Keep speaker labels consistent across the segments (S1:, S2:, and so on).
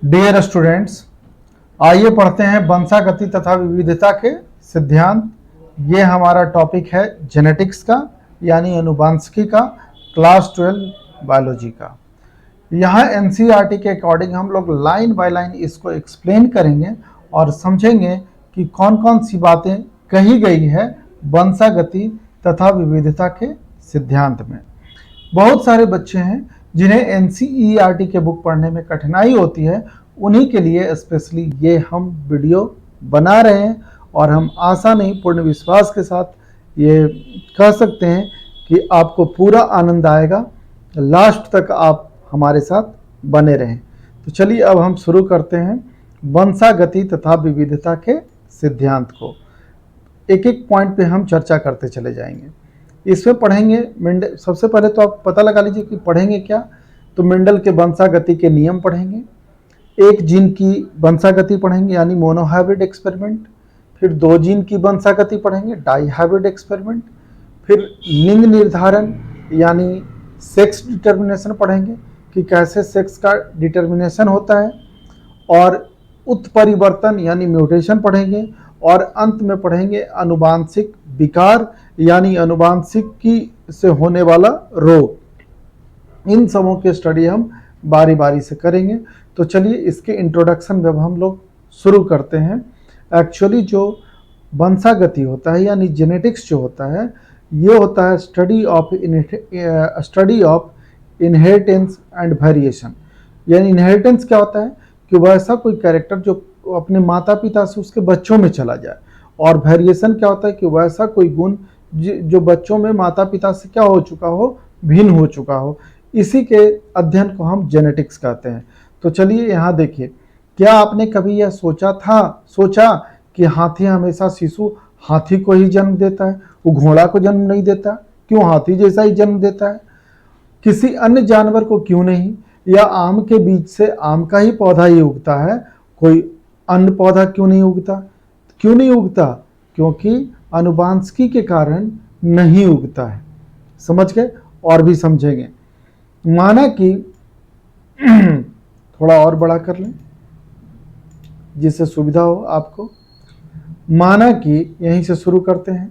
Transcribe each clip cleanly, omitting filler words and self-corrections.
S1: Dear students, आइए पढ़ते हैं वंशागति तथा विविधता के सिद्धांत। ये हमारा टॉपिक है जेनेटिक्स का, यानी अनुवांशिकी का, क्लास 12 बायोलॉजी का। यहाँ एनसीईआरटी के अकॉर्डिंग हम लोग लाइन बाय लाइन इसको एक्सप्लेन करेंगे और समझेंगे कि कौन कौन सी बातें कही गई है वंशागति तथा विविधता के सिद्धांत में। बहुत सारे बच्चे हैं जिन्हें एनसीईआरटी के बुक पढ़ने में कठिनाई होती है, उन्हीं के लिए स्पेशली ये हम वीडियो बना रहे हैं और हम आशा नहीं पूर्ण विश्वास के साथ ये कह सकते हैं कि आपको पूरा आनंद आएगा। लास्ट तक आप हमारे साथ बने रहें। तो चलिए अब हम शुरू करते हैं वंशागति तथा विविधता के सिद्धांत को। एक एक पॉइंट पे हम चर्चा करते चले जाएंगे। इसमें पढ़ेंगे सबसे पहले तो आप पता लगा लीजिए कि पढ़ेंगे क्या। तो मेंडल के वंशागति के नियम पढ़ेंगे, एक जीन की वंशागति पढ़ेंगे यानी मोनोहाइब्रिड एक्सपेरिमेंट, फिर दो जीन की वंशागति पढ़ेंगे डाईहाइब्रिड एक्सपेरिमेंट, फिर लिंग निर्धारण यानी सेक्स डिटर्मिनेशन पढ़ेंगे कि कैसे सेक्स का डिटर्मिनेशन होता है, और उत्परिवर्तन यानी म्यूटेशन पढ़ेंगे, और अंत में पढ़ेंगे अनुवांशिक विकार यानी अनुवांशिकी से होने वाला रोग। इन सबों की स्टडी हम बारी बारी से करेंगे। तो चलिए इसके इंट्रोडक्शन में हम लोग शुरू करते हैं। एक्चुअली जो वंशागति होता है यानी जेनेटिक्स जो होता है, ये होता है study of inheritance and variation. यानी इनहेरिटेंस क्या होता है कि वैसा कोई कैरेक्टर जो अपने माता पिता से उसके बच्चों में चला जाए, और वेरिएशन क्या होता है कि वैसा कोई गुण जो बच्चों में माता पिता से क्या हो चुका हो, भिन्न हो चुका हो। इसी के अध्ययन को हम जेनेटिक्स कहते हैं। तो चलिए यहाँ देखिए, क्या आपने कभी यह सोचा कि हाथी हमेशा शिशु हाथी को ही जन्म देता है, वो घोड़ा को जन्म नहीं देता? क्यों हाथी जैसा ही जन्म देता है? किसी अन्य जानवर को क्यों नहीं? या आम के बीज से आम का ही पौधा ही उगता है, कोई अन्य पौधा क्यों नहीं उगता? क्यों नहीं उगता? क्योंकि अनुवांशिकी के कारण नहीं उगता है। समझ गए? और भी समझेंगे। माना कि थोड़ा और बड़ा कर लें जिससे सुविधा हो आपको। माना कि यहीं से शुरू करते हैं।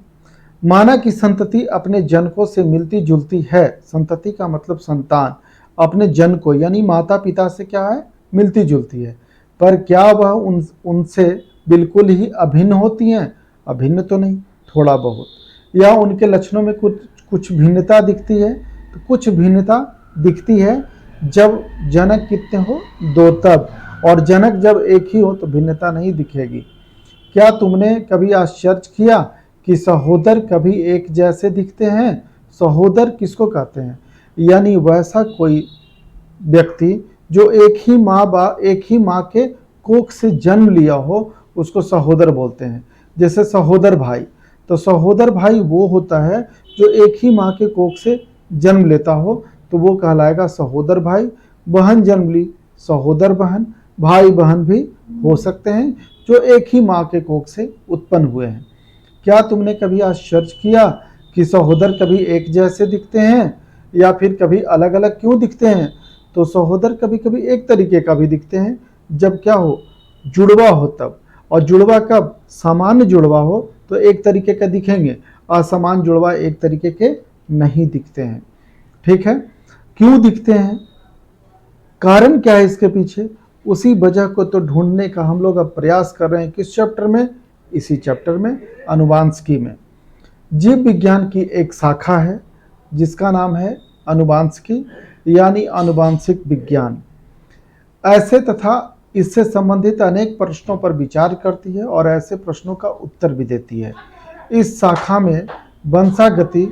S1: माना कि संतति अपने जनकों से मिलती जुलती है। संतति का मतलब संतान अपने जन को यानी माता पिता से क्या है, मिलती जुलती है। पर क्या वह उनसे बिल्कुल ही अभिन्न होती हैं? अभिन्न तो नहीं, थोड़ा बहुत। या उनके लक्षणों में कुछ भिन्नता दिखती है? तो कुछ भिन्नता दिखती है जब जनक कितने हो, दो तब, और जनक जब एक ही हो तो भिन्नता नहीं दिखेगी। क्या तुमने कभी आश्चर्य किया कि सहोदर कभी एक जैसे दिखते हैं? सहोदर किसको कहते हैं? यानी वैसा कोई व्यक्ति जो एक ही माँ के कोख से जन्म लिया हो, उसको सहोदर बोलते हैं। जैसे सहोदर भाई, तो सहोदर भाई वो होता है जो एक ही माँ के कोख से जन्म लेता हो, तो वो कहलाएगा सहोदर भाई। बहन जन्म ली, सहोदर बहन। भाई बहन भी हो सकते हैं जो एक ही माँ के कोख से उत्पन्न हुए हैं। क्या तुमने कभी आश्चर्य किया कि सहोदर कभी एक जैसे दिखते हैं या फिर कभी अलग अलग क्यों दिखते हैं? तो सहोदर कभी कभी एक तरीके का भी दिखते हैं जब क्या हो, जुड़वा हो तब। और जुड़वा कब? सामान्य जुड़वा हो तो एक तरीके का दिखेंगे, असमान जुड़वा एक तरीके के नहीं दिखते हैं। ठीक है? क्यों दिखते हैं, कारण क्या है इसके पीछे, उसी वजह को तो ढूंढने का हम लोग अब प्रयास कर रहे हैं। किस चैप्टर में? इसी चैप्टर में, अनुवांशिकी में। जीव विज्ञान की एक शाखा है जिसका नाम है अनुवांशिकी यानी अनुवांशिक विज्ञान। ऐसे तथा इससे संबंधित अनेक प्रश्नों पर विचार करती है और ऐसे प्रश्नों का उत्तर भी देती है। इस शाखा में वंशागति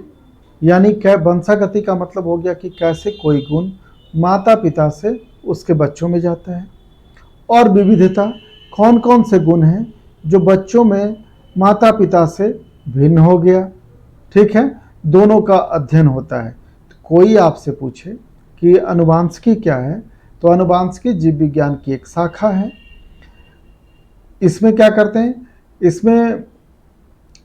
S1: यानी वंशागति का मतलब हो गया कि कैसे कोई गुण माता पिता से उसके बच्चों में जाता है, और विविधता कौन कौन से गुण हैं जो बच्चों में माता पिता से भिन्न हो गया। ठीक है? दोनों का अध्ययन होता है। तो कोई आपसे पूछे कि अनुवांशिकी क्या है, तो अनुवांशिकी जीव विज्ञान की एक शाखा है। इसमें क्या करते हैं, इसमें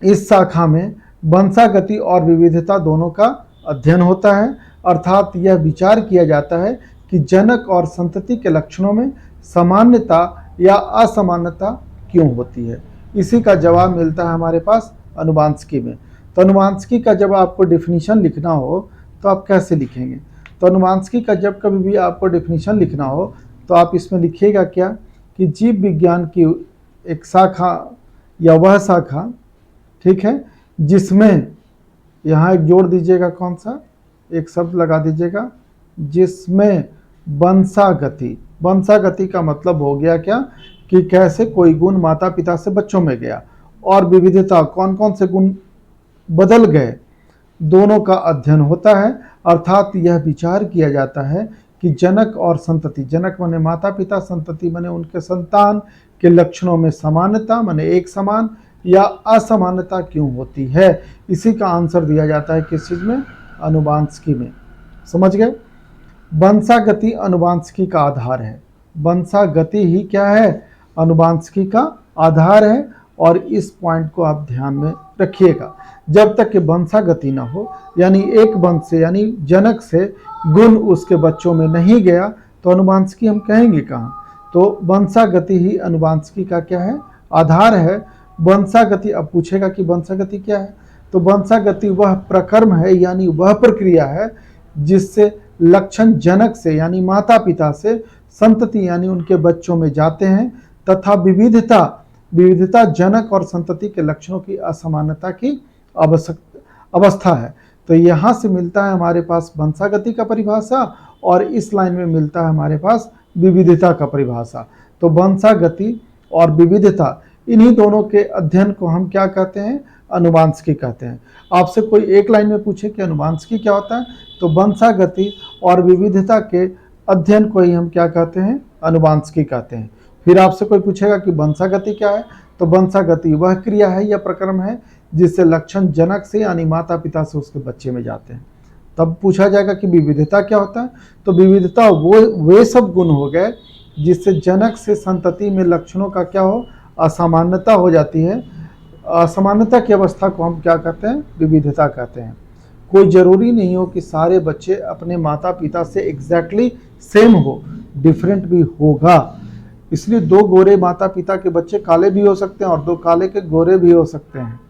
S1: इस शाखा में वंशागति और विविधता दोनों का अध्ययन होता है। अर्थात यह विचार किया जाता है कि जनक और संतति के लक्षणों में सामान्यता या असामान्यता क्यों होती है? इसी का जवाब मिलता है हमारे पास अनुवांशिकी में। तो अनुवांशिकी का जब आपको डिफिनीशन लिखना हो तो आप कैसे लिखेंगे? तो अनुवांशिकी का जब कभी भी आपको डिफिनीशन लिखना हो तो आप इसमें लिखिएगा क्या कि जीव विज्ञान की एक शाखा या वह शाखा, ठीक है, जिसमें यहाँ एक जोड़ दीजिएगा, कौन सा एक शब्द लगा दीजिएगा, जिसमें वंशागति। वंशागति का मतलब हो गया क्या कि कैसे कोई गुण माता पिता से बच्चों में गया, और विविधता कौन कौन से गुण बदल गए, दोनों का अध्ययन होता है। अर्थात यह विचार किया जाता है कि जनक और संतति, जनक माने माता पिता, संतति माने उनके संतान के लक्षणों में समानता माने एक समान या असमानता क्यों होती है। इसी का आंसर दिया जाता है किस चीज में? अनुवांशिकी में। समझ गए? वंशागति अनुवांशिकी का आधार है। वंशागति ही क्या है? अनुवांशिकी का आधार है। और इस पॉइंट को आप ध्यान में रखिएगा। जब तक कि वंशागति ना हो, यानी एक वंश से यानी जनक से गुण उसके बच्चों में नहीं गया, तो अनुवांशिकी हम कहेंगे कहाँ? तो वंशागति ही अनुवांशिकी का क्या है? आधार है। वंशागति, अब पूछेगा कि वंशागति क्या है, तो वंशागति वह प्रक्रम है यानी वह प्रक्रिया है जिससे लक्षण जनक से यानी माता पिता से संतति यानी उनके बच्चों में जाते हैं, तथा विविधता जनक और संतति के लक्षणों की असमानता की अवस्था है। तो यहाँ से मिलता है हमारे पास वंशागति का परिभाषा, और इस लाइन में मिलता है हमारे पास विविधता का परिभाषा। तो वंशागति और विविधता, इन्हीं दोनों के अध्ययन को हम क्या कहते हैं? अनुवांशिकी कहते हैं। आपसे कोई एक लाइन में पूछे कि अनुवांशिकी क्या होता है, तो वंशागति और विविधता के अध्ययन को ही हम क्या कहते हैं? अनुवांशिकी कहते हैं। फिर आपसे कोई पूछेगा कि वंशागति क्या है, तो वंशागति वह क्रिया है या प्रक्रम है जिससे लक्षण जनक से यानी माता पिता से उसके बच्चे में जाते हैं। तब पूछा जाएगा कि विविधता क्या होता है, तो विविधता वे सब गुण हो गए जिससे जनक से संतति में लक्षणों का क्या हो? असामान्यता हो जाती है। असमानता की अवस्था को हम क्या कहते हैं? विविधता कहते हैं। कोई जरूरी नहीं हो कि सारे बच्चे अपने माता पिता से एग्जैक्टली सेम हो, डिफरेंट भी होगा। इसलिए दो गोरे माता पिता के बच्चे काले भी हो सकते हैं और दो काले के गोरे भी हो सकते हैं।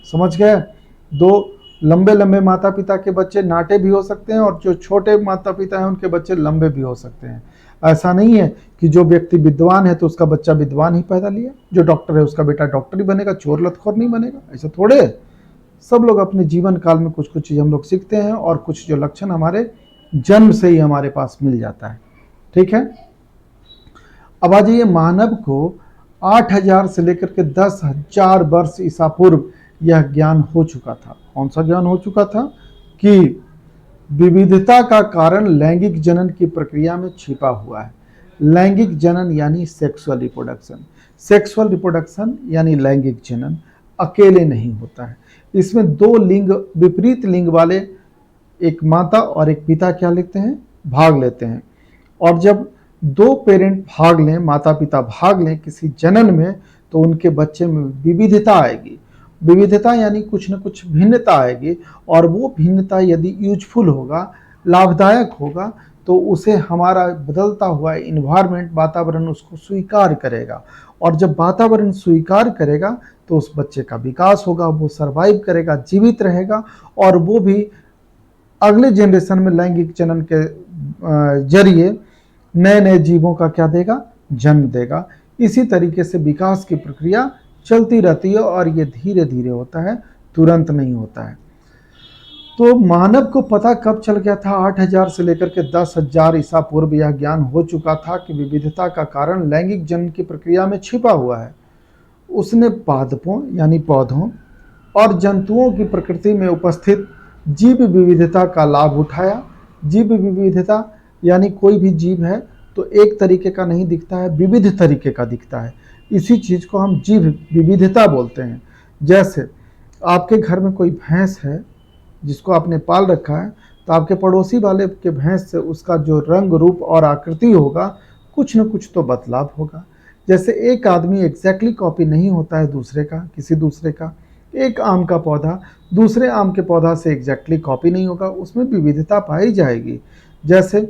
S1: समझ गए? दो लंबे लंबे माता पिता के बच्चे नाटे भी हो सकते हैं और जो छोटे माता पिता हैं उनके बच्चे लंबे भी हो सकते हैं। ऐसा नहीं है कि जो व्यक्ति विद्वान है तो उसका बच्चा विद्वान ही पैदा लिया, जो डॉक्टर है उसका बेटा डॉक्टर ही बनेगा, चोर लतखोर नहीं बनेगा। ऐसा थोड़े। सब लोग अपने जीवन काल में कुछ कुछ चीज़ हम लोग सीखते हैं और कुछ जो लक्षण हमारे जन्म से ही हमारे पास मिल जाता है। ठीक है। अब आ जाइए, मानव को 8000 से लेकर के 10,000 वर्ष ईसा पूर्व यह ज्ञान हो चुका था। कौन सा ज्ञान हो चुका था? कि विविधता का कारण लैंगिक जनन की प्रक्रिया में छिपा हुआ है। लैंगिक जनन यानी सेक्सुअल रिप्रोडक्शन। सेक्सुअल रिप्रोडक्शन यानी लैंगिक जनन अकेले नहीं होता है। इसमें दो लिंग, विपरीत लिंग वाले एक माता और एक पिता क्या लेते हैं? भाग लेते हैं। और जब दो पेरेंट भाग लें, माता पिता भाग लें किसी जनन में, तो उनके बच्चे में विविधता आएगी। विविधता यानी कुछ न कुछ भिन्नता आएगी, और वो भिन्नता यदि यूजफुल होगा, लाभदायक होगा, तो उसे हमारा बदलता हुआ इन्वायरमेंट, वातावरण उसको स्वीकार करेगा। और जब वातावरण स्वीकार करेगा तो उस बच्चे का विकास होगा, वो सर्वाइव करेगा, जीवित रहेगा, और वो भी अगले जनरेशन में लैंगिक जनन के जरिए नए नए जीवों का क्या देगा? जन्म देगा। इसी तरीके से विकास की प्रक्रिया चलती रहती है और ये धीरे धीरे होता है, तुरंत नहीं होता है। तो मानव को पता कब चल गया था? 8000 से लेकर के 10,000 ईसा पूर्व यह ज्ञान हो चुका था कि विविधता का कारण लैंगिक जनन की प्रक्रिया में छिपा हुआ है। उसने पादपों यानी पौधों और जंतुओं की प्रकृति में उपस्थित जीव विविधता का लाभ उठाया। जीव विविधता यानी कोई भी जीव है तो एक तरीके का नहीं दिखता है, विविध तरीके का दिखता है। इसी चीज़ को हम जीव विविधता बोलते हैं। जैसे आपके घर में कोई भैंस है जिसको आपने पाल रखा है, तो आपके पड़ोसी वाले के भैंस से उसका जो रंग रूप और आकृति होगा, कुछ न कुछ तो बदलाव होगा। जैसे एक आदमी एग्जैक्टली कॉपी नहीं होता है दूसरे का, किसी दूसरे का। एक आम का पौधा दूसरे आम के पौधा से एग्जैक्टली कॉपी नहीं होगा, उसमें विविधता पाई जाएगी। जैसे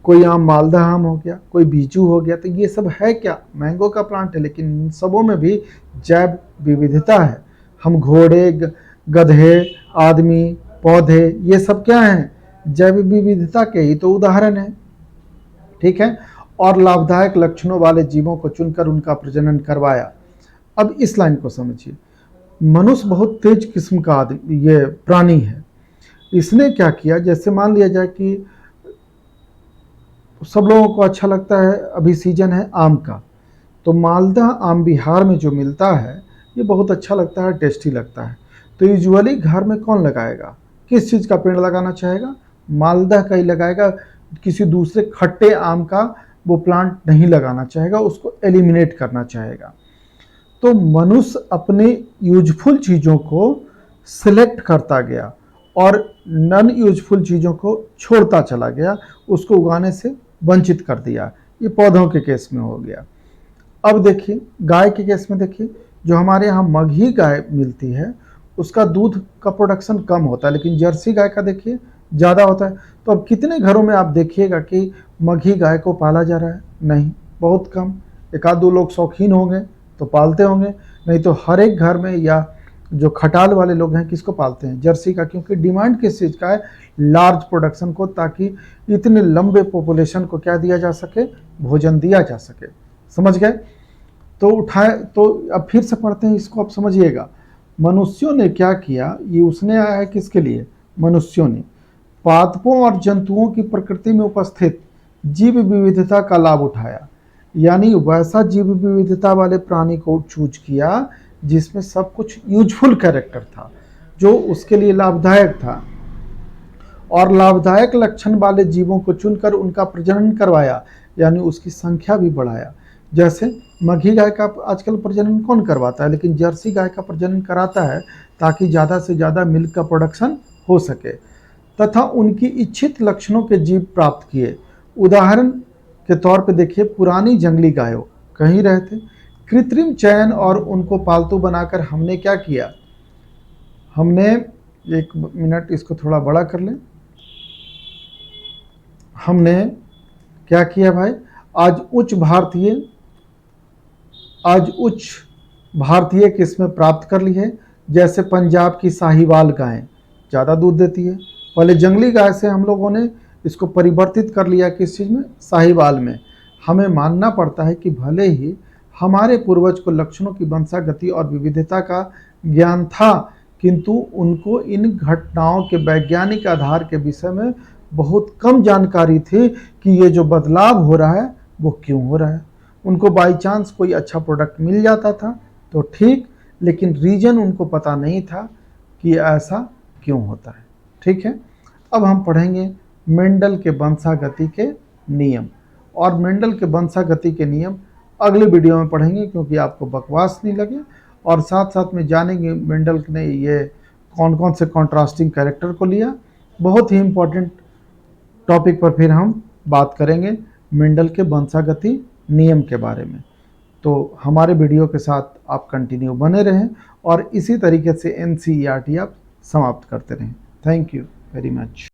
S1: कोई आम मालदा आम हो गया, कोई बीजू हो गया। तो ये सब है क्या? मैंगो का प्लांट है, लेकिन इन सबों में भी जैव विविधता है। हम घोड़े, गधे, आदमी, पौधे, ये सब क्या हैं? जैव विविधता के ही तो उदाहरण है। ठीक है। और लाभदायक लक्षणों वाले जीवों को चुनकर उनका प्रजनन करवाया। अब इस लाइन को समझिए। मनुष्य बहुत तेज किस्म का आदमी, ये प्राणी है। इसने क्या किया, जैसे मान लिया जाए कि सब लोगों को अच्छा लगता है, अभी सीजन है आम का, तो मालदा आम बिहार में जो मिलता है ये बहुत अच्छा लगता है, टेस्टी लगता है। तो यूजुअली घर में कौन लगाएगा, किस चीज़ का पेड़ लगाना चाहेगा? मालदा का ही लगाएगा। किसी दूसरे खट्टे आम का वो प्लांट नहीं लगाना चाहेगा, उसको एलिमिनेट करना चाहेगा। तो मनुष्य अपने यूजफुल चीज़ों को सिलेक्ट करता गया और नॉन यूजफुल चीज़ों को छोड़ता चला गया, उसको उगाने से वंचित कर दिया। ये पौधों के केस में हो गया। अब देखिए गाय के केस में, देखिए जो हमारे यहाँ मगही गाय मिलती है उसका दूध का प्रोडक्शन कम होता है, लेकिन जर्सी गाय का देखिए ज़्यादा होता है। तो अब कितने घरों में आप देखिएगा कि मगही गाय को पाला जा रहा है? नहीं, बहुत कम। एक आध दो लोग शौकीन होंगे तो पालते होंगे, नहीं तो हर एक घर में या जो खटाल वाले लोग हैं किसको पालते हैं? जर्सी का। क्योंकि डिमांड किस चीज़ का है? लार्ज प्रोडक्शन को, ताकि इतने लंबे पॉपुलेशन को क्या दिया जा सके? भोजन दिया जा सके। समझ गए? तो उठाए, तो अब फिर से पढ़ते हैं इसको, आप समझिएगा। मनुष्यों ने क्या किया, ये उसने आया है किसके लिए? मनुष्यों ने पादपों और जंतुओं की प्रकृति में उपस्थित जीव विविधता का लाभ उठाया। यानी वैसा जीव विविधता वाले प्राणी को चूज किया जिसमें सब कुछ यूजफुल कैरेक्टर था, जो उसके लिए लाभदायक था, और लाभदायक लक्षण वाले जीवों को चुनकर उनका प्रजनन करवाया, यानी उसकी संख्या भी बढ़ाया। जैसे मगही गाय का आजकल प्रजनन कौन करवाता है, लेकिन जर्सी गाय का प्रजनन कराता है ताकि ज़्यादा से ज़्यादा मिल्क का प्रोडक्शन हो सके, तथा उनकी इच्छित लक्षणों के जीव प्राप्त किए। उदाहरण के तौर पे देखिए, पुरानी जंगली गायों कहीं रहे थे, कृत्रिम चयन और उनको पालतू बनाकर हमने क्या किया? हमने, एक मिनट इसको थोड़ा बड़ा कर लें, हमने क्या किया भाई? आज उच्च भारतीय किस्में प्राप्त कर ली है। जैसे पंजाब की साहिवाल गायें ज़्यादा दूध देती है। पहले जंगली गाय से हम लोगों ने इसको परिवर्तित कर लिया, किस चीज़ में? साहिवाल में। हमें मानना पड़ता है कि भले ही हमारे पूर्वज को लक्षणों की वंशागति और विविधता का ज्ञान था, किंतु उनको इन घटनाओं के वैज्ञानिक आधार के विषय में बहुत कम जानकारी थी कि ये जो बदलाव हो रहा है वो क्यों हो रहा है। उनको बाई चांस कोई अच्छा प्रोडक्ट मिल जाता था तो ठीक, लेकिन रीजन उनको पता नहीं था कि ऐसा क्यों होता है। ठीक है। अब हम पढ़ेंगे मेंडल के वंशागति के नियम, और मेंडल के वंशागति के नियम अगले वीडियो में पढ़ेंगे, क्योंकि आपको बकवास नहीं लगे, और साथ साथ में जानेंगे मेंडल ने ये कौन कौन से कॉन्ट्रास्टिंग कैरेक्टर को लिया। बहुत ही इम्पोर्टेंट टॉपिक पर फिर हम बात करेंगे मेंडल के वंशागति नियम के बारे में। तो हमारे वीडियो के साथ आप कंटिन्यू बने रहें और इसी तरीके से NCERT आप समाप्त करते रहें। Thank you very much.